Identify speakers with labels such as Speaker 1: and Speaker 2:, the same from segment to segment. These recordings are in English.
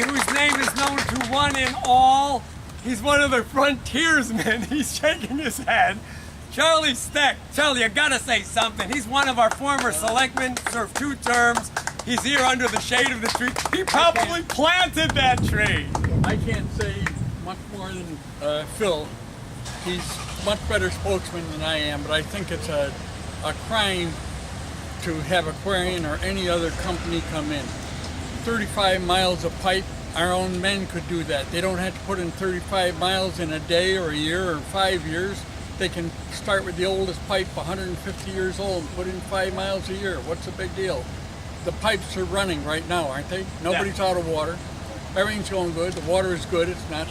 Speaker 1: whose name is known to one and all. He's one of the frontiersmen. He's shaking his head. Charlie Steck. Charlie, I gotta say something. He's one of our former selectmen, served 2 terms. He's here under the shade of the tree. He probably planted that tree.
Speaker 2: I can't say much more than Phil. He's much better spokesman than I am, but I think it's a crime to have Aquarian or any other company come in. 35 miles of pipe, our own men could do that. They don't have to put in 35 miles in a day or a year or 5 years. They can start with the oldest pipe, 150 years old, and put in 5 miles a year. What's the big deal? The pipes are running right now, aren't they? Nobody's out of water. Everything's going good. The water is good. It's not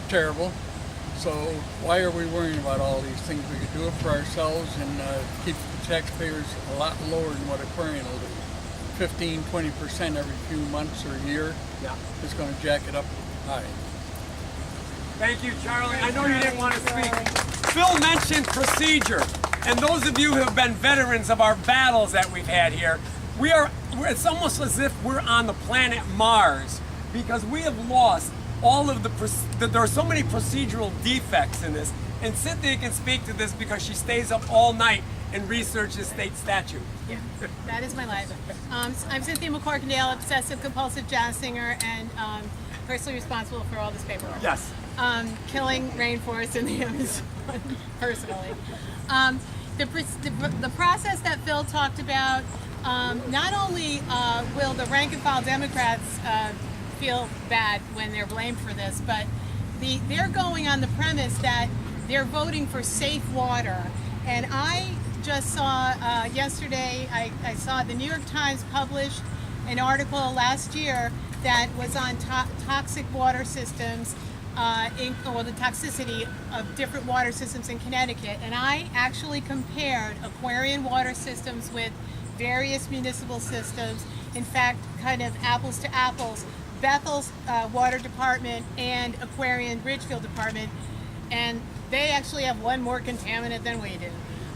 Speaker 2: terrible. So why are we worrying about all these things? We could do it for ourselves and keep the taxpayers a lot lower than what Aquarian will do. 15, 20% every few months or a year is going to jack it up high.
Speaker 1: Thank you, Charlie. I know you didn't want to speak. Phil mentioned procedure, and those of you who have been veterans of our battles that we've had here, it's almost as if we're on the planet Mars, because we have lost all of there are so many procedural defects in this, and Cynthia can speak to this because she stays up all night and researches state statute.
Speaker 3: Yeah, that is my life. I'm Cynthia McCorkindale, obsessive compulsive jazz singer, and personally responsible for all this paperwork.
Speaker 1: Yes.
Speaker 3: Killing rainforests in the Amazon, personally. The process that Phil talked about, not only will the rank and file Democrats feel bad when they're blamed for this, but they're going on the premise that they're voting for safe water. And I just saw yesterday, I saw the New York Times published an article last year that was on toxic water systems, the toxicity of different water systems in Connecticut. And I actually compared Aquarian water systems with various municipal systems. In fact, kind of apples to apples, Bethel's water department and Aquarian Ridgefield department, and they actually have one more contaminant than we do,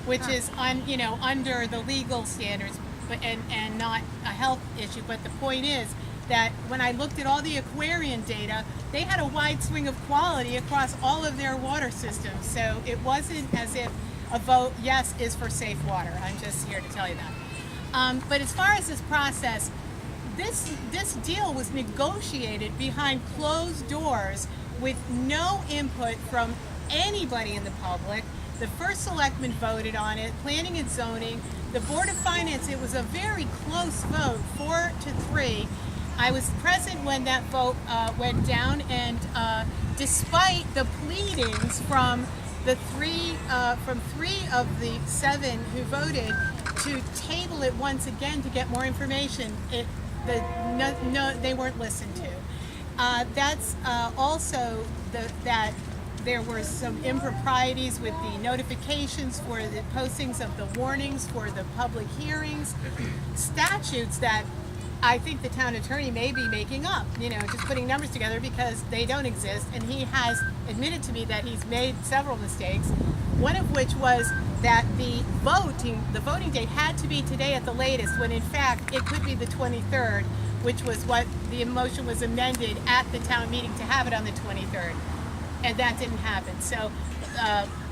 Speaker 3: which is under the legal standards, but and not a health issue. But the point is that when I looked at all the Aquarian data, they had a wide swing of quality across all of their water systems. So it wasn't as if a vote yes is for safe water. I'm just here to tell you that. But as far as this process, this deal was negotiated behind closed doors with no input from anybody in the public. The first selectman voted on it, planning and zoning. The Board of Finance, it was a very close vote, 4-3. I was present when that vote went down, and despite the pleadings from three of the 7 who voted to table it once again to get more information, they weren't listened to. That's also that there were some improprieties with the notifications for the postings of the warnings for the public hearings, statutes that I think the town attorney may be making up, just putting numbers together because they don't exist. And he has admitted to me that he's made several mistakes, one of which was that the voting date had to be today at the latest, when in fact it could be the 23rd, which was what the motion was amended at the town meeting to have it on the 23rd. And that didn't happen. So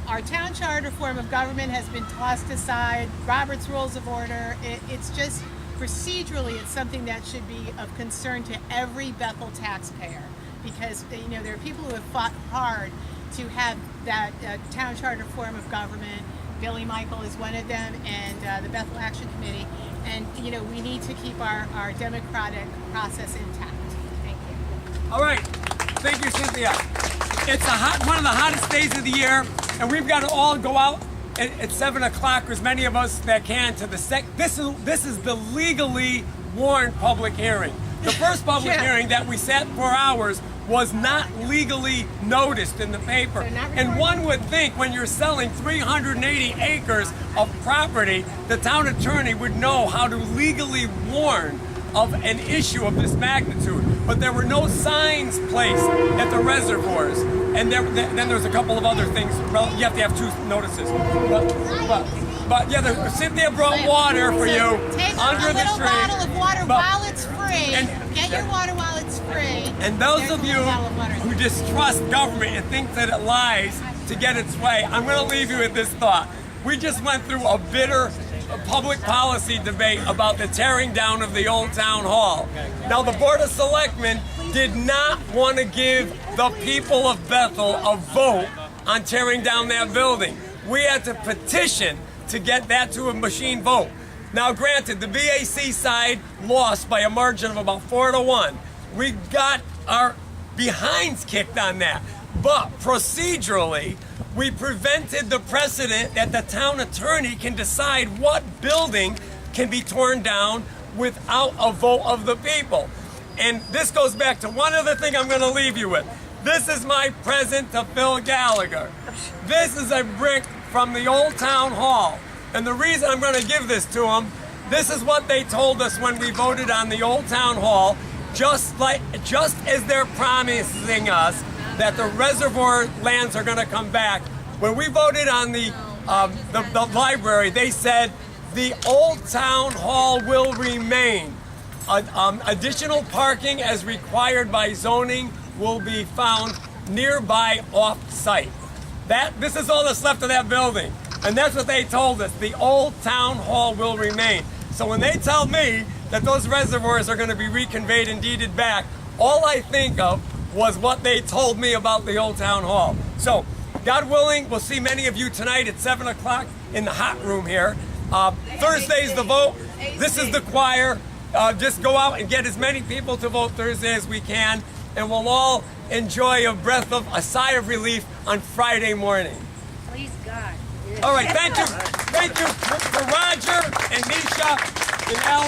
Speaker 3: our town charter form of government has been tossed aside, Robert's Rules of Order. It's just procedurally, it's something that should be of concern to every Bethel taxpayer, because there are people who have fought hard to have that town charter form of government. Billy Michael is one of them, and the Bethel Action Committee. And we need to keep our democratic process intact. Thank you.
Speaker 1: All right, thank you, Cynthia. It's one of the hottest days of the year, and we've got to all go out at 7 o'clock, or as many of us that can, to the this is the legally warned public hearing. The first public hearing that we sat for hours was not legally noticed in the paper. And one would think when you're selling 380 acres of property, the town attorney would know how to legally warn of an issue of this magnitude. But there were no signs placed at the reservoirs. And then there's a couple of other things. Well, you have to have 2 notices. But yeah, Cynthia brought water for you
Speaker 3: Take
Speaker 1: under
Speaker 3: a
Speaker 1: the
Speaker 3: little
Speaker 1: tree.
Speaker 3: bottle of water while it's free. Get your water while it's free. free.
Speaker 1: And those
Speaker 3: There's
Speaker 1: of
Speaker 3: a
Speaker 1: you
Speaker 3: little bottle of water.
Speaker 1: who distrust government and think that it lies to get its way, I'm going to leave you with this thought. We just went through a bitter public policy debate about the tearing down of the old town hall. Now, the Board of Selectmen did not want to give the people of Bethel a vote on tearing down that building. We had to petition to get that to a machine vote. Now, granted, the BAC side lost by a margin of about 4-1. We got our behinds kicked on that. But procedurally, we prevented the precedent that the town attorney can decide what building can be torn down without a vote of the people. And this goes back to one other thing I'm going to leave you with. This is my present to Phil Gallagher. This is a brick from the old town hall. And the reason I'm going to give this to him, this is what they told us when we voted on the old town hall, just as they're promising us that the reservoir lands are going to come back. When we voted on the library, they said the old town hall will remain. Additional parking as required by zoning will be found nearby off-site. This is all that's left of that building. And that's what they told us. The old town hall will remain. So when they tell me that those reservoirs are going to be reconveyed and deeded back, all I think of was what they told me about the old town hall. So, God willing, we'll see many of you tonight at 7 o'clock in the hot room here. Thursday's the vote. This is the choir. Just go out and get as many people to vote Thursday as we can, and we'll all enjoy a sigh of relief on Friday morning.
Speaker 4: Please God.
Speaker 1: All right, thank you. Thank you for Roger and Nisha and Alex.